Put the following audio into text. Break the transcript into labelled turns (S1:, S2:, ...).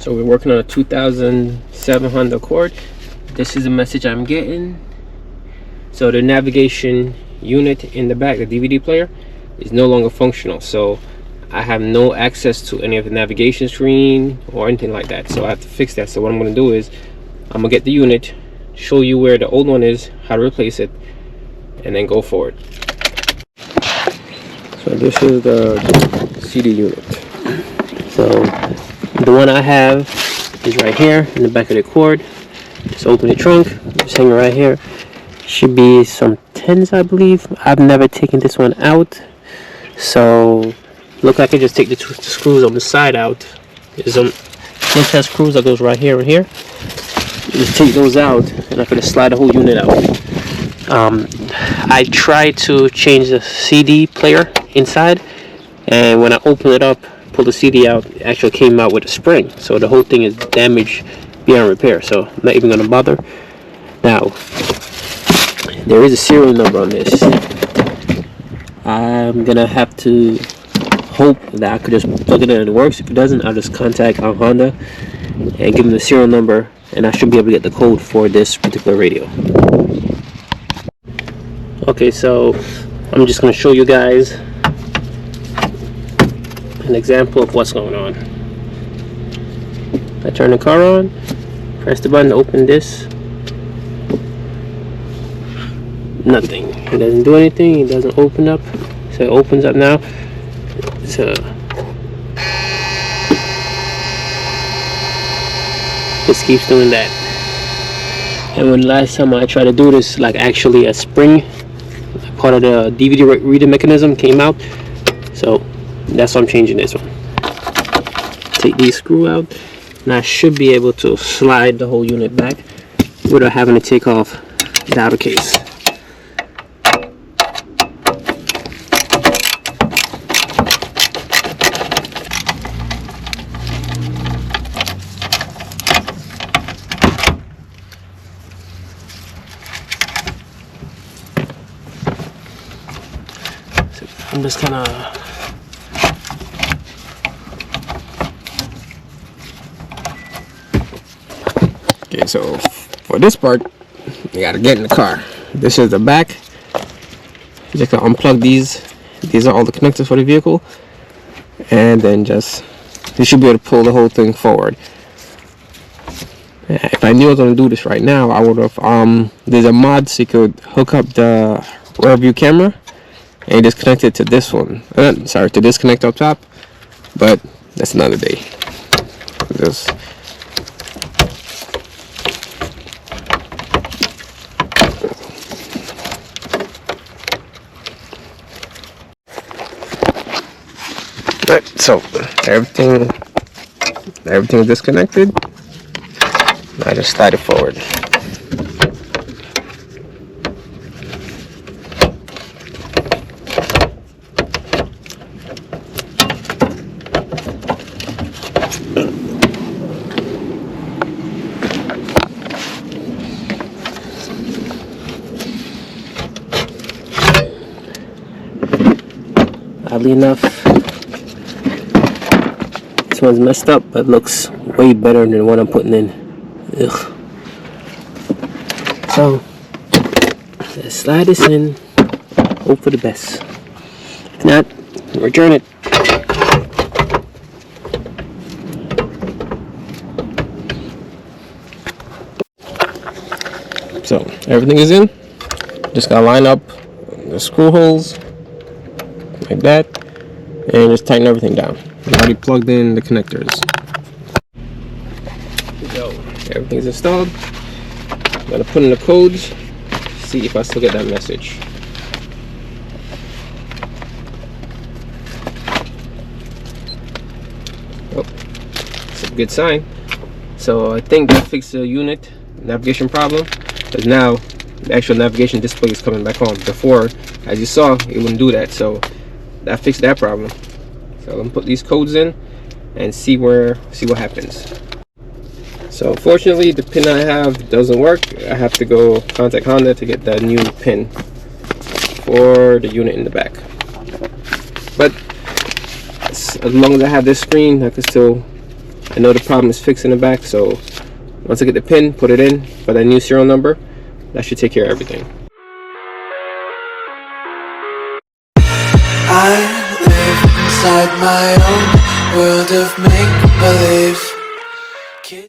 S1: So we're working on a 2007 Honda Accord. This is the message I'm getting. So the navigation unit in the back, the DVD player, is no longer functional. So I have no access to any of the navigation screen or anything like that. So I have to fix that. So what I'm going to do is I'm going to get the unit, show you where the old one is, how to replace it, and then go forward. So this is the CD unit. So the one I have is right here in the back of the Accord. Just open the trunk, just hang it right here. Should be some 10s, I believe. I've never taken this one out, so look, I can just take the screws on the side out. There's some test screws that goes right here and here. Just take those out, and I'm gonna slide the whole unit out. I tried to change the CD player inside, and when I open it up, pull the CD out, it actually came out with a spring, so the whole thing is damaged beyond repair. So I'm not even gonna bother. Now there is a serial number on this. I'm gonna have to hope that I could just plug it in and it works. If it doesn't, I'll just contact Honda and give them the serial number, and I should be able to get the code for this particular radio. Okay, so I'm just going to show you guys an example of what's going on. I turn the car on, press the button to open this. Nothing. It doesn't do anything. It doesn't open up. So it opens up now. So just keeps doing that. And when last time I tried to do this, like actually a spring, part of the DVD reader mechanism came out. So that's why I'm changing this one. Take these screw out, and I should be able to slide the whole unit back without having to take off the outer case. I'm just kind of okay. So for this part, you gotta get in the car. This is the back. You just gotta unplug these. These are all the connectors for the vehicle, and then just you should be able to pull the whole thing forward. If I knew I was gonna do this right now, I would have. There's a mod so you could hook up the rear view camera and just connect it to this one. Sorry, to this connector up top, but that's another day. Just right, so everything is disconnected. I just slide it forward. Oddly enough, this one's messed up, but looks way better than what I'm putting in. Ugh. So let's slide this in, hope for the best. If not, return it. So everything is in. Just gotta line up the screw holes like that, and just tighten everything down. I've already plugged in the connectors. So everything's installed. I'm gonna put in the codes, see if I still get that message. Oh, it's a good sign. So I think that fixed the unit navigation problem, because now the actual navigation display is coming back on. Before, as you saw, it wouldn't do that. So that fixed that problem. So I'm gonna put these codes in and see what happens. So unfortunately, the pin I have doesn't work. I have to go contact Honda to get that new pin for the unit in the back. But as long as I have this screen, I can still I know the problem is fixed in the back, so once I get the pin, put it in for that new serial number, that should take care of everything.
S2: I live inside my own world of make-believe.